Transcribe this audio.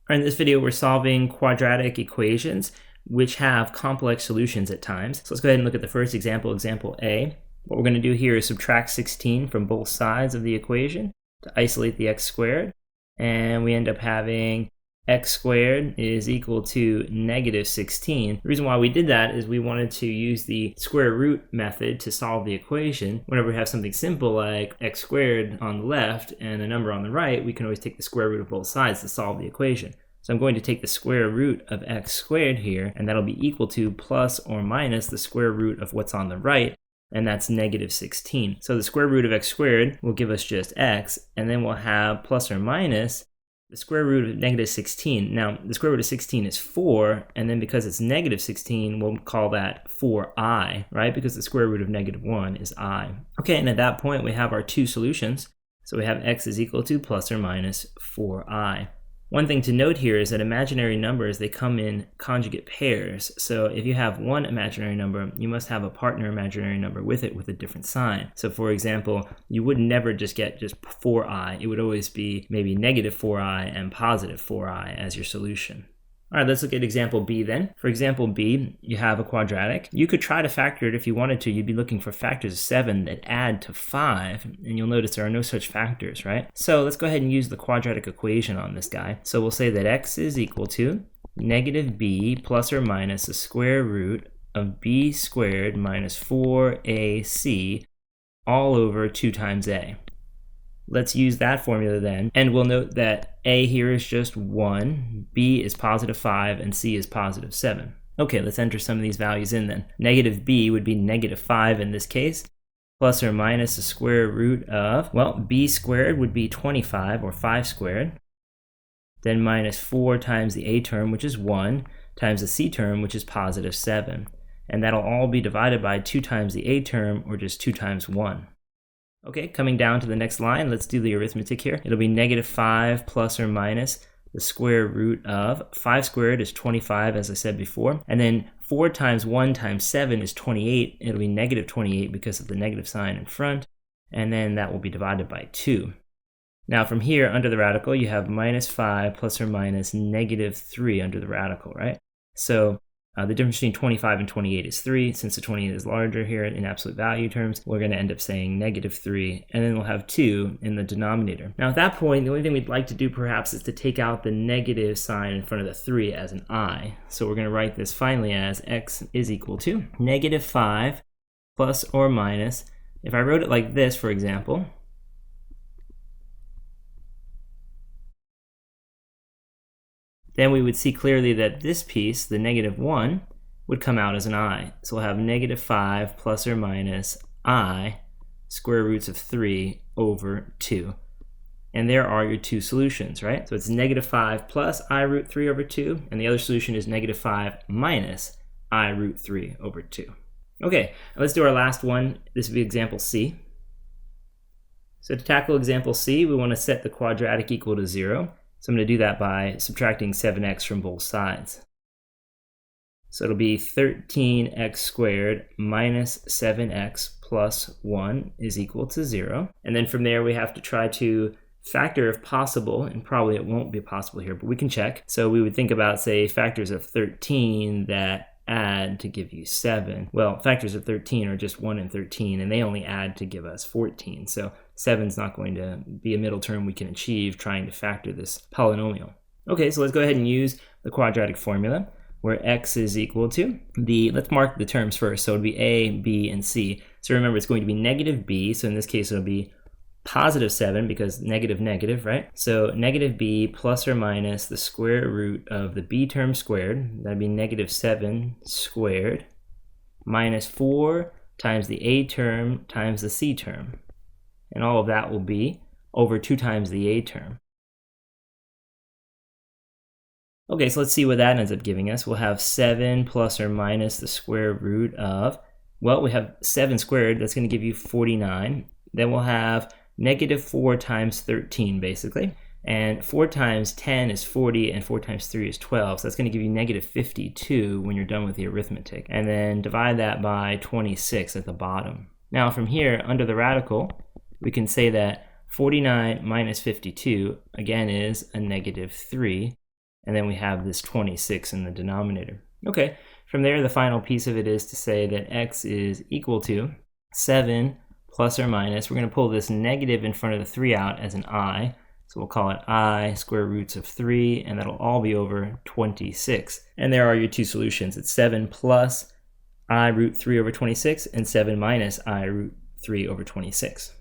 In this video, we're solving quadratic equations which have complex solutions at times. So let's go ahead and look at the first example, example A. What we're going to do here is subtract 16 from both sides of the equation to isolate the x squared. And we end up having x squared is equal to negative 16. The reason why we did that is we wanted to use the square root method to solve the equation. Whenever we have something simple like x squared on the left and a number on the right, we can always take the square root of both sides to solve the equation. So I'm going to take the square root of x squared here, and that'll be equal to plus or minus the square root of what's on the right, and that's negative 16. So the square root of x squared will give us just x, and then we'll have plus or minus the square root of negative 16. Now, the square root of 16 is 4, and then because it's negative 16, we'll call that 4i, right? Because the square root of negative 1 is I. Okay, and at that point, we have our two solutions. So we have x is equal to plus or minus 4i. One thing to note here is that imaginary numbers, they come in conjugate pairs. So if you have one imaginary number, you must have a partner imaginary number with it with a different sign. So for example, you would never just get just 4i. It would always be maybe negative 4i and positive 4i as your solution. All right, let's look at example B then. For example B, you have a quadratic. You could try to factor it if you wanted to. You'd be looking for factors of 7 that add to 5, and you'll notice there are no such factors, right? So let's go ahead and use the quadratic equation on this guy. So we'll say that x is equal to negative b plus or minus the square root of b squared minus 4ac all over 2 times a. Let's use that formula then, and we'll note that a here is just 1, b is positive 5, and c is positive 7. Okay, let's enter some of these values in then. Negative b would be negative 5 in this case, plus or minus the square root of, well, b squared would be 25, or 5 squared, then minus 4 times the a term, which is 1, times the c term, which is positive 7. And that'll all be divided by 2 times the a term, or just 2 times 1. Okay, coming down to the next line, let's do the arithmetic here. It'll be negative 5 plus or minus the square root of 5 squared is 25, as I said before. And then 4 times 1 times 7 is 28. It'll be negative 28 because of the negative sign in front. And then that will be divided by 2. Now from here, under the radical, you have minus 5 plus or minus negative 3 under the radical, right? So the difference between 25 and 28 is 3. Since the 28 is larger here in absolute value terms, we're going to end up saying negative 3, and then we'll have 2 in the denominator. Now at that point, the only thing we'd like to do perhaps is to take out the negative sign in front of the 3 as an I. So we're going to write this finally as x is equal to negative 5 plus or minus. If I wrote it like this, for example, then we would see clearly that this piece, the negative 1, would come out as an I. So we'll have negative 5 plus or minus I square roots of 3 over 2. And there are your two solutions, right? So it's negative 5 plus I root 3 over 2, and the other solution is negative 5 minus I root 3 over 2. Okay, let's do our last one. This would be example C. So to tackle example C, we want to set the quadratic equal to 0. So I'm going to do that by subtracting 7x from both sides. So it'll be 13x squared minus 7x plus 1 is equal to 0. And then from there we have to try to factor if possible, and probably it won't be possible here, but we can check. So we would think about, say, factors of 13 that add to give you 7. Well, factors of 13 are just 1 and 13, and they only add to give us 14. So 7 is not going to be a middle term we can achieve trying to factor this polynomial. Okay, so let's go ahead and use the quadratic formula, where x is equal to let's mark the terms first. So it'll be a, b, and c. So remember, it's going to be negative b, so in this case it'll be positive 7 because negative, negative, right? So negative b plus or minus the square root of the b term squared, that'd be negative 7 squared, minus 4 times the a term times the c term. And all of that will be over 2 times the a term. Okay, so let's see what that ends up giving us. We'll have 7 plus or minus the square root of, well, we have 7 squared, that's going to give you 49. Then we'll have negative 4 times 13, basically. And 4 times 10 is 40, and 4 times 3 is 12. So that's going to give you negative 52 when you're done with the arithmetic. And then divide that by 26 at the bottom. Now from here, under the radical, we can say that 49 minus 52, again, is a negative 3. and then we have this 26 in the denominator. Okay, from there the final piece of it is to say that x is equal to 7 plus or minus, we're going to pull this negative in front of the 3 out as an I, so we'll call it I square roots of 3, and that'll all be over 26. And there are your two solutions. It's 7 plus I root 3 over 26 and 7 minus I root 3 over 26.